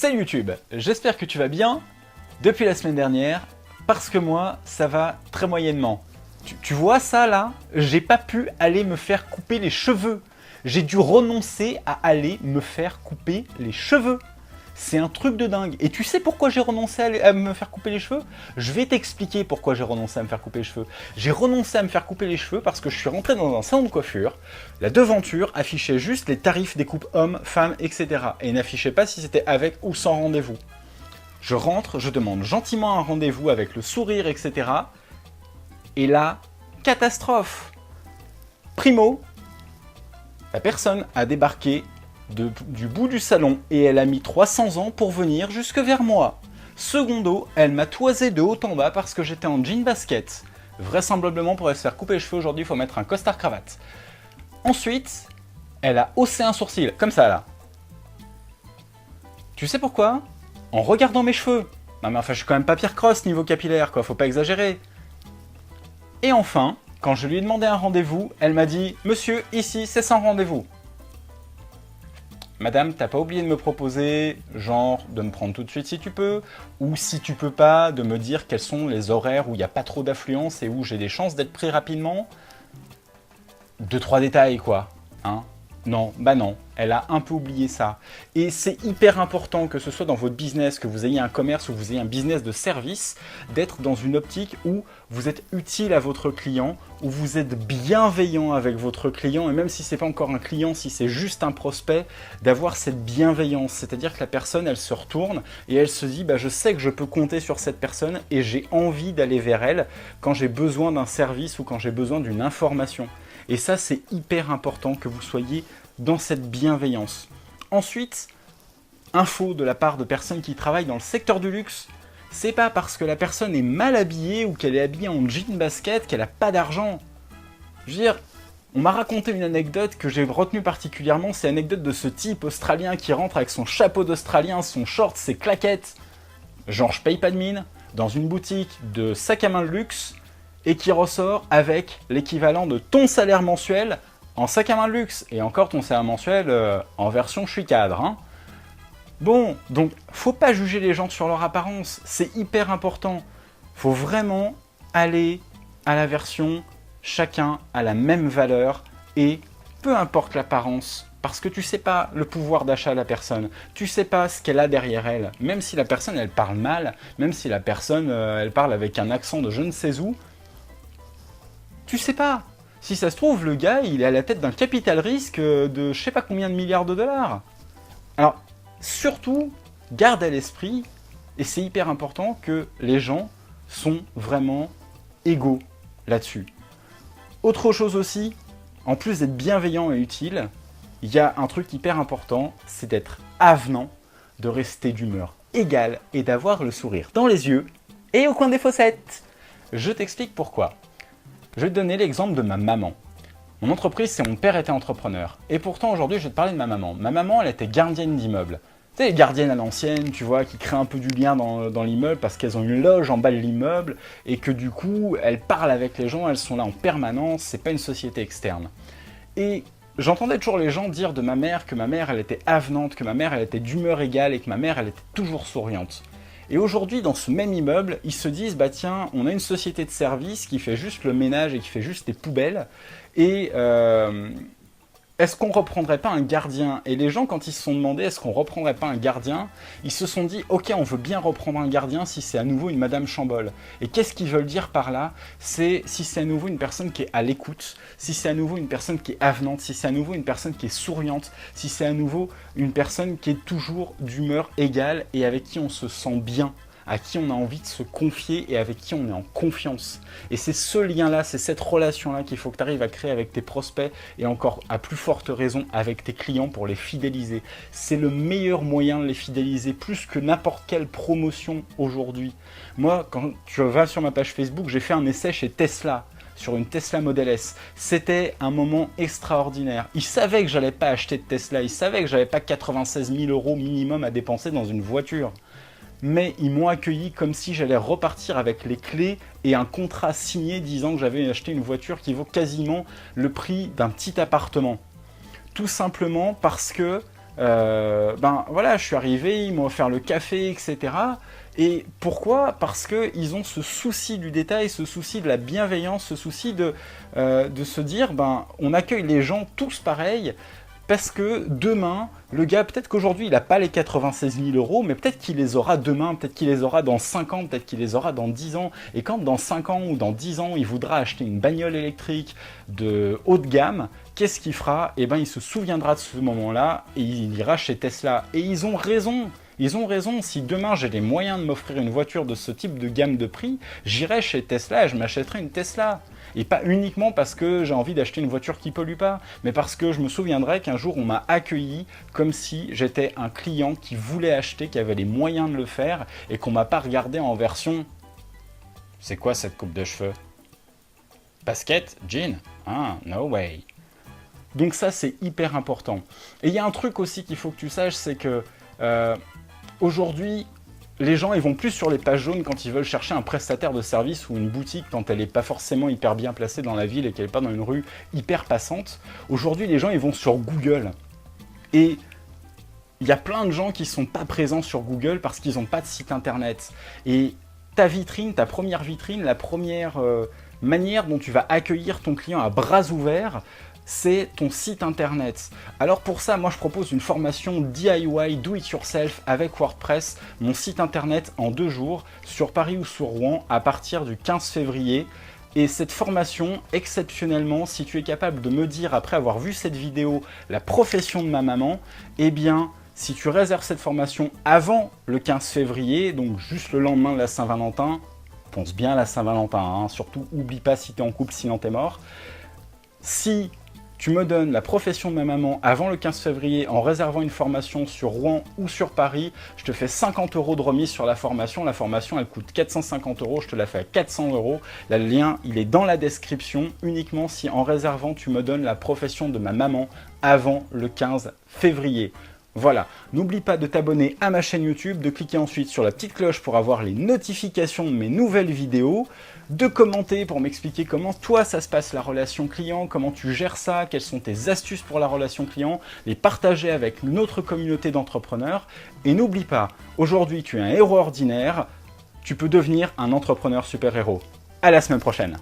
Salut YouTube, j'espère que tu vas bien depuis la semaine dernière, parce que moi, ça va très moyennement. Tu vois ça là? J'ai pas pu aller me faire couper les cheveux. J'ai dû renoncer à aller me faire couper les cheveux. C'est un truc de dingue. Et tu sais pourquoi j'ai renoncé à me faire couper les cheveux? Je vais t'expliquer pourquoi j'ai renoncé à me faire couper les cheveux. J'ai renoncé à me faire couper les cheveux parce que je suis rentré dans un salon de coiffure. La devanture affichait juste les tarifs des coupes hommes, femmes, etc. Et n'affichait pas si c'était avec ou sans rendez-vous. Je rentre, je demande gentiment un rendez-vous avec le sourire, etc. Et là, catastrophe. Primo, la personne a débarqué du bout du salon et elle a mis 300 ans pour venir jusque vers moi. Secondo, elle m'a toisé de haut en bas parce que j'étais en jean basket. Vraisemblablement, pour se faire couper les cheveux aujourd'hui, il faut mettre un costard cravate. Ensuite, elle a haussé un sourcil, comme ça là. Tu sais pourquoi? En regardant mes cheveux. Non mais enfin, je suis quand même pas Pierre Cross niveau capillaire, quoi, faut pas exagérer. Et enfin, quand je lui ai demandé un rendez-vous, elle m'a dit « Monsieur, ici, c'est sans rendez-vous ». Madame, t'as pas oublié de me proposer, genre, de me prendre tout de suite si tu peux, ou si tu peux pas, de me dire quels sont les horaires où il n'y a pas trop d'affluence et où j'ai des chances d'être pris rapidement? 2-3 détails, quoi, hein? Non, bah non, elle a un peu oublié ça. Et c'est hyper important que ce soit dans votre business, que vous ayez un commerce ou vous ayez un business de service, d'être dans une optique où vous êtes utile à votre client, où vous êtes bienveillant avec votre client, et même si ce n'est pas encore un client, si c'est juste un prospect, d'avoir cette bienveillance. C'est-à-dire que la personne, elle se retourne et elle se dit, bah, je sais que je peux compter sur cette personne et j'ai envie d'aller vers elle quand j'ai besoin d'un service ou quand j'ai besoin d'une information. Et ça, c'est hyper important que vous soyez dans cette bienveillance. Ensuite, info de la part de personnes qui travaillent dans le secteur du luxe, c'est pas parce que la personne est mal habillée ou qu'elle est habillée en jean basket qu'elle a pas d'argent. Je veux dire, on m'a raconté une anecdote que j'ai retenue particulièrement, c'est l'anecdote de ce type australien qui rentre avec son chapeau d'Australien, son short, ses claquettes, genre je paye pas de mine, dans une boutique de sac à main de luxe, et qui ressort avec l'équivalent de ton salaire mensuel en sac à main de luxe. Et encore ton salaire mensuel en version je suis cadre. Hein. Bon, donc faut pas juger les gens sur leur apparence, c'est hyper important. Faut vraiment aller à la version chacun a la même valeur et peu importe l'apparence. Parce que tu sais pas le pouvoir d'achat de la personne, tu sais pas ce qu'elle a derrière elle. Même si la personne elle parle mal, même si la personne elle parle avec un accent de je ne sais où, tu sais pas. Si ça se trouve, le gars, il est à la tête d'un capital risque de je sais pas combien de milliards de dollars. Alors, surtout, garde à l'esprit, et c'est hyper important, que les gens sont vraiment égaux là-dessus. Autre chose aussi, en plus d'être bienveillant et utile, il y a un truc hyper important, c'est d'être avenant, de rester d'humeur égale et d'avoir le sourire dans les yeux et au coin des fossettes. Je t'explique pourquoi. Je vais te donner l'exemple de ma maman. Mon entreprise, c'est mon père était entrepreneur. Et pourtant, aujourd'hui, je vais te parler de ma maman. Ma maman, elle était gardienne d'immeuble. Tu sais, les gardiennes à l'ancienne, tu vois, qui créent un peu du lien dans l'immeuble parce qu'elles ont une loge en bas de l'immeuble et que du coup, elles parlent avec les gens, elles sont là en permanence, c'est pas une société externe. Et j'entendais toujours les gens dire de ma mère que ma mère, elle était avenante, que ma mère, elle était d'humeur égale et que ma mère, elle était toujours souriante. Et aujourd'hui, dans ce même immeuble, ils se disent, bah tiens, on a une société de service qui fait juste le ménage et qui fait juste des poubelles, et est-ce qu'on reprendrait pas un gardien? Et les gens, quand ils se sont demandé est-ce qu'on reprendrait pas un gardien, ils se sont dit, ok, on veut bien reprendre un gardien si c'est à nouveau une Madame Chambol. Et qu'est-ce qu'ils veulent dire par là? C'est si c'est à nouveau une personne qui est à l'écoute, si c'est à nouveau une personne qui est avenante, si c'est à nouveau une personne qui est souriante, si c'est à nouveau une personne qui est toujours d'humeur égale et avec qui on se sent bien, à qui on a envie de se confier et avec qui on est en confiance. Et c'est ce lien-là, c'est cette relation-là qu'il faut que tu arrives à créer avec tes prospects et encore à plus forte raison avec tes clients pour les fidéliser. C'est le meilleur moyen de les fidéliser, plus que n'importe quelle promotion aujourd'hui. Moi, quand tu vas sur ma page Facebook, j'ai fait un essai chez Tesla, sur une Tesla Model S. C'était un moment extraordinaire. Ils savaient que j'allais pas acheter de Tesla, ils savaient que j'avais pas 96 000 € minimum à dépenser dans une voiture. Mais ils m'ont accueilli comme si j'allais repartir avec les clés et un contrat signé disant que j'avais acheté une voiture qui vaut quasiment le prix d'un petit appartement. Tout simplement parce que ben voilà, je suis arrivé, ils m'ont offert le café, etc. Et pourquoi? Parce qu'ils ont ce souci du détail, ce souci de la bienveillance, ce souci de se dire, ben, on accueille les gens tous pareils, parce que demain, le gars, peut-être qu'aujourd'hui, il n'a pas les 96 000 euros, mais peut-être qu'il les aura demain, peut-être qu'il les aura dans 5 ans, peut-être qu'il les aura dans 10 ans. Et quand dans 5 ans ou dans 10 ans, il voudra acheter une bagnole électrique de haut de gamme, qu'est-ce qu'il fera? Eh bien, il se souviendra de ce moment-là et il ira chez Tesla. Et ils ont raison. Ils ont raison, si demain j'ai les moyens de m'offrir une voiture de ce type de gamme de prix, j'irai chez Tesla et je m'achèterai une Tesla. Et pas uniquement parce que j'ai envie d'acheter une voiture qui pollue pas, mais parce que je me souviendrai qu'un jour on m'a accueilli comme si j'étais un client qui voulait acheter, qui avait les moyens de le faire, et qu'on m'a pas regardé en version « C'est quoi cette coupe de cheveux? Basket? Jean? Ah, no way !» Donc ça c'est hyper important. Et il y a un truc aussi qu'il faut que tu saches, c'est que aujourd'hui, les gens ils vont plus sur les pages jaunes quand ils veulent chercher un prestataire de service ou une boutique quand elle n'est pas forcément hyper bien placée dans la ville et qu'elle n'est pas dans une rue hyper passante. Aujourd'hui, les gens ils vont sur Google. Et il y a plein de gens qui ne sont pas présents sur Google parce qu'ils n'ont pas de site internet. Et ta vitrine, ta première vitrine, la première manière dont tu vas accueillir ton client à bras ouverts, c'est ton site internet. Alors pour ça, moi je propose une formation DIY, Do It Yourself avec WordPress, mon site internet en 2 jours, sur Paris ou sur Rouen, à partir du 15 février. Et cette formation, exceptionnellement, si tu es capable de me dire, après avoir vu cette vidéo, la profession de ma maman, eh bien, si tu réserves cette formation avant le 15 février, donc juste le lendemain de la Saint-Valentin, pense bien à la Saint-Valentin, hein, surtout oublie pas si tu es en couple, sinon t'es mort. Si tu me donnes la profession de ma maman avant le 15 février en réservant une formation sur Rouen ou sur Paris, je te fais 50 € de remise sur la formation. La formation, elle coûte 450 €, je te la fais à 400 €. Là, le lien, il est dans la description, uniquement si en réservant, tu me donnes la profession de ma maman avant le 15 février. Voilà, n'oublie pas de t'abonner à ma chaîne YouTube, de cliquer ensuite sur la petite cloche pour avoir les notifications de mes nouvelles vidéos, de commenter pour m'expliquer comment toi ça se passe la relation client, comment tu gères ça, quelles sont tes astuces pour la relation client, les partager avec notre communauté d'entrepreneurs. Et n'oublie pas, aujourd'hui tu es un héros ordinaire, tu peux devenir un entrepreneur super-héros. À la semaine prochaine.